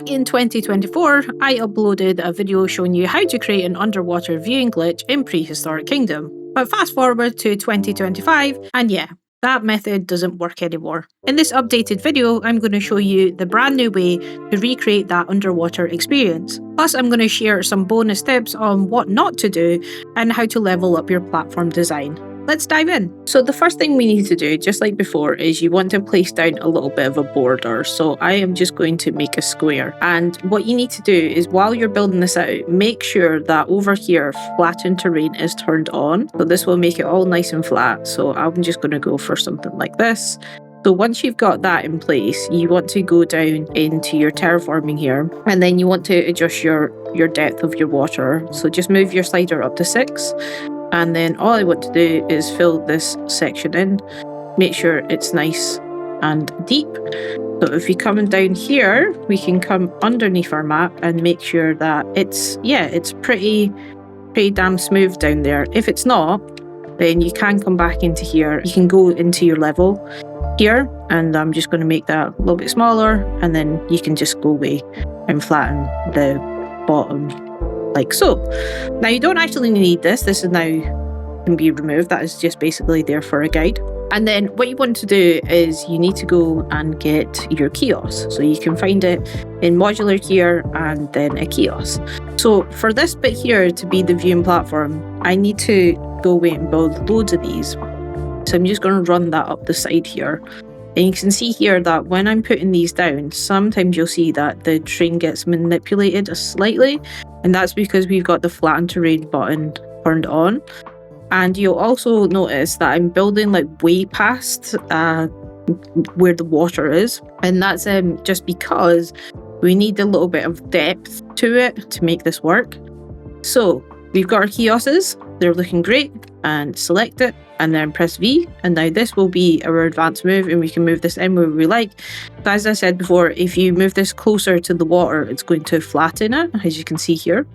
Back in 2024, I uploaded a video showing you how to create an underwater viewing glitch in Prehistoric Kingdom. But fast forward to 2025, and yeah, that method doesn't work anymore. In this updated video, I'm going to show you the brand new way to recreate that underwater experience. Plus, I'm going to share some bonus tips on what not to do and how to level up your platform design. Let's dive in. So the first thing we need to do, just like before, is you want to place down a little bit of a border. So I am just going to make a square. And what you need to do is while you're building this out, make sure that over here, Flatten Terrain is turned on. So this will make it all nice and flat. So I'm just going to go for something like this. So once you've got that in place, you want to go down into your terraforming here, and then you want to adjust your depth of your water. So just move your slider up to 6. And then all I want to do is fill this section in, make sure it's nice and deep. So if we come down here, we can come underneath our map and make sure that it's pretty damn smooth down there. If it's not, then you can come back into here. You can go into your level here, and I'm just going to make that a little bit smaller, and then you can just go away and flatten the bottom like so. Now you don't actually need this. This is now can be removed. That is just basically there for a guide. And then what you want to do is you need to go and get your kiosk. So you can find it in modular here and then a kiosk. So for this bit here to be the viewing platform, I need to go away and build loads of these. So I'm just going to run that up the side here. And you can see here that when I'm putting these down, sometimes you'll see that the terrain gets manipulated slightly. And that's because we've got the flatten terrain button turned on. And you'll also notice that I'm building like way past where the water is. And that's just because we need a little bit of depth to it to make this work. So we've got our kiosks. They're looking great. And select it and then press V, and now this will be our advanced move, and we can move this in where we like. But as I said before, if you move this closer to the water, it's going to flatten it, as you can see here.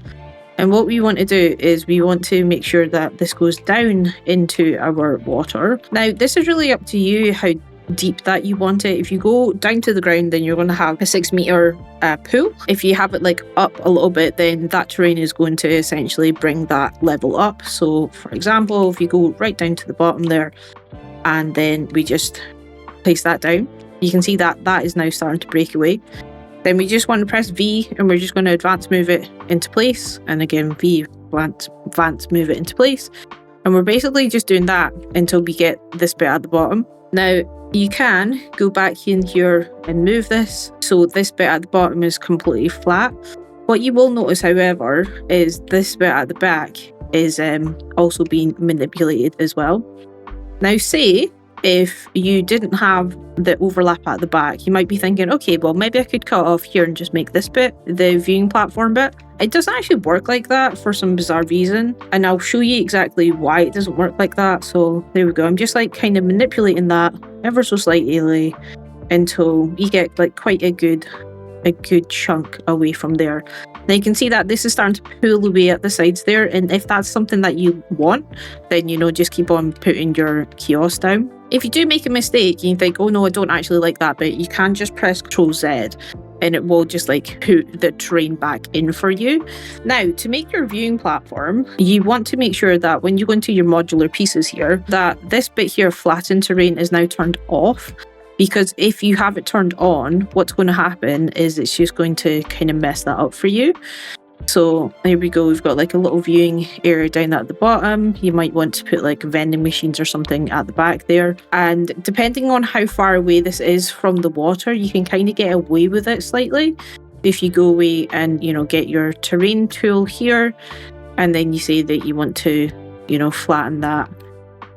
And what we want to do is we want to make sure that this goes down into our water. Now this is really up to you how deep that you want it. If you go down to the ground, then you're going to have a 6 meter pool. If you have it like up a little bit, then that terrain is going to essentially bring that level up. So for example, if you go right down to the bottom there and then we just place that down, you can see that that is now starting to break away. Then we just want to press V, and we're just going to advance move it into place, and again V, advance move it into place, and we're basically just doing that until we get this bit at the bottom. Now you can go back in here and move this so this bit at the bottom is completely flat. What you will notice, however, is this bit at the back is also being manipulated as well. Now say if you didn't have the overlap at the back, you might be thinking, okay, well maybe I could cut off here and just make this bit the viewing platform bit. It doesn't actually work like that for some bizarre reason, and I'll show you exactly why it doesn't work like that. So there we go. I'm just like kind of manipulating that ever so slightly until you get like quite a good chunk away from there. Now you can see that this is starting to pull away at the sides there, and if that's something that you want, then just keep on putting your kiosk down. If you do make a mistake and you think, oh no, I don't actually like that bit, you can just press Ctrl Z and it will just like put the terrain back in for you. Now, to make your viewing platform, you want to make sure that when you go into your modular pieces here, that this bit here, flatten terrain, is now turned off. Because if you have it turned on, what's going to happen is it's just going to kind of mess that up for you. So there we go, we've got like a little viewing area down at the bottom. You might want to put like vending machines or something at the back there. And depending on how far away this is from the water, you can kind of get away with it slightly. If you go away and, get your terrain tool here, and then you say that you want to, flatten that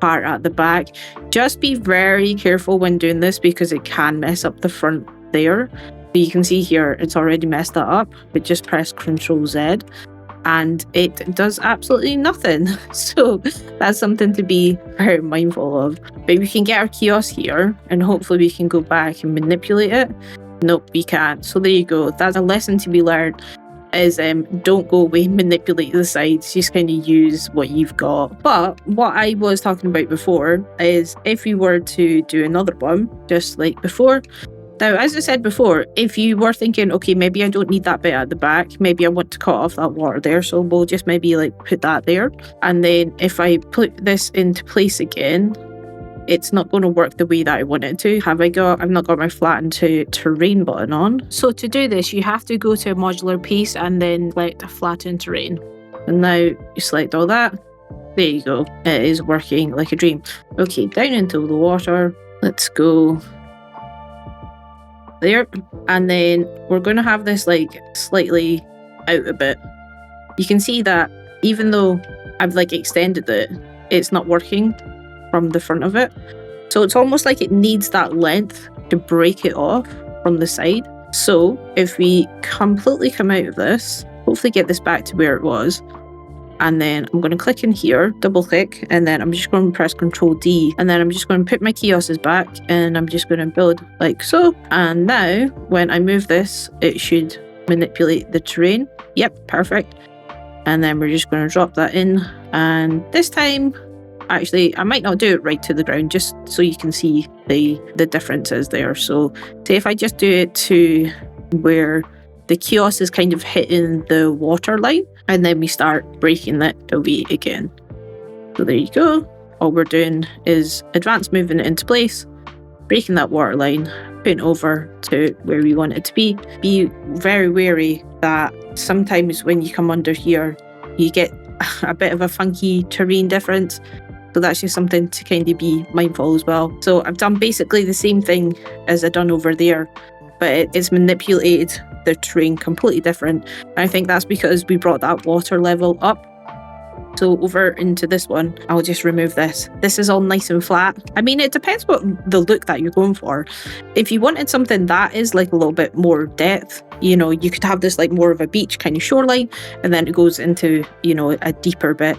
part at the back. Just be very careful when doing this because it can mess up the front there. But you can see here it's already messed that up, but just press Ctrl Z and it does absolutely nothing. So that's something to be very mindful of. But we can get our kiosk here and hopefully we can go back and manipulate it. Nope, we can't. So there you go. That's a lesson to be learned, is don't go away and manipulate the sides, just kind of use what you've got. But what I was talking about before is if we were to do another one, just like before, Now, as I said before, if you were thinking, okay, maybe I don't need that bit at the back, maybe I want to cut off that water there, so we'll just maybe like put that there. And then if I put this into place again, it's not going to work the way that I want it to. I've not got my Flatten Terrain button on. So to do this, you have to go to a modular piece and then select a Flatten Terrain. And now you select all that. There you go. It is working like a dream. Okay, down into the water. Let's go there. And then we're going to have this like slightly out a bit. You can see that even though I've like extended it, it's not working from the front of it. So it's almost like it needs that length to break it off from the side. So if we completely come out of this, hopefully get this back to where it was, and then I'm going to click in here, double click, and then I'm just going to press Control D, and then I'm just going to put my kiosks back, and I'm just going to build like so. And now when I move this, it should manipulate the terrain. Yep, perfect. And then we're just going to drop that in, and this time, actually, I might not do it right to the ground, just so you can see the differences there. So say if I just do it to where the kiosk is kind of hitting the water line, and then we start breaking that away again. So there you go. All we're doing is advanced moving it into place, breaking that water line, putting over to where we want it to be. Be very wary that sometimes when you come under here, you get a bit of a funky terrain difference. So that's just something to kind of be mindful as well. So I've done basically the same thing as I've done over there, but it's manipulated the terrain completely different. And I think that's because we brought that water level up. So over into this one, I'll just remove this. This is all nice and flat. I mean, it depends what the look that you're going for. If you wanted something that is like a little bit more depth, you know, you could have this like more of a beach kind of shoreline, and then it goes into, you know, a deeper bit,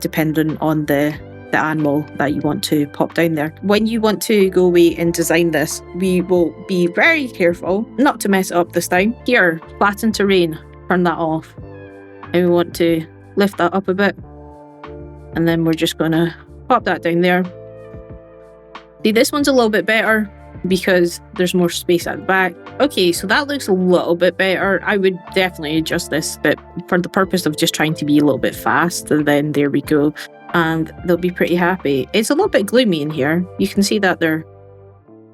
depending on the animal that you want to pop down there. When you want to go away and design this, we will be very careful not to mess it up this time. Here, Flatten Terrain, turn that off. And we want to lift that up a bit. And then we're just going to pop that down there. See, this one's a little bit better because there's more space at the back. Okay, so that looks a little bit better. I would definitely adjust this, but for the purpose of just trying to be a little bit fast, and then there we go. And they'll be pretty happy. It's a little bit gloomy in here. You can see that they're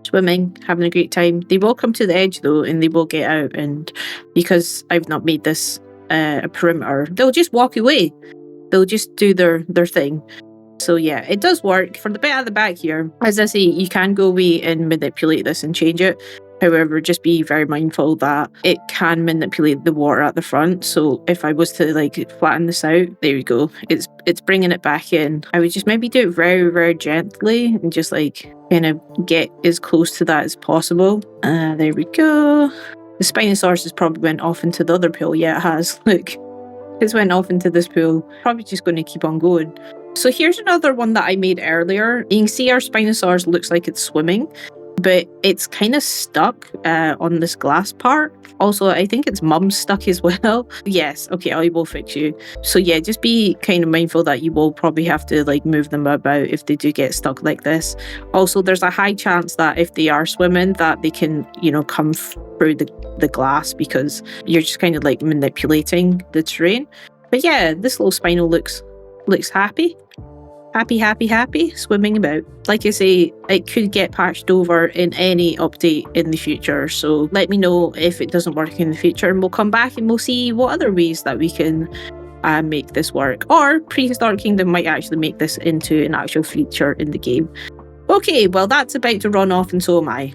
swimming, having a great time. They will come to the edge though, and they will get out, and because I've not made this a perimeter, they'll just walk away. They'll just do their thing. So yeah, it does work. For the bit at the back here, as I say, you can go away and manipulate this and change it. However, just be very mindful that it can manipulate the water at the front. So if I was to like flatten this out, there we go. It's bringing it back in. I would just maybe do it very, very gently and just like kind of get as close to that as possible. There we go. The Spinosaurus has probably went off into the other pool. Yeah, it has. Look, it's went off into this pool. Probably just going to keep on going. So here's another one that I made earlier. You can see our Spinosaurus looks like it's swimming, but it's kind of stuck on this glass part. Also, I think its mum's stuck as well. Yes, okay, I will fix you. So yeah, just be kind of mindful that you will probably have to like move them about if they do get stuck like this. Also, there's a high chance that if they are swimming, that they can, you know, come through the glass because you're just kind of like manipulating the terrain. But yeah, this little Spino looks happy. Happy, swimming about. Like I say, it could get patched over in any update in the future, so let me know if it doesn't work in the future, and we'll come back and we'll see what other ways that we can make this work. Or Prehistoric Kingdom might actually make this into an actual feature in the game. Okay, well that's about to run off, and so am I.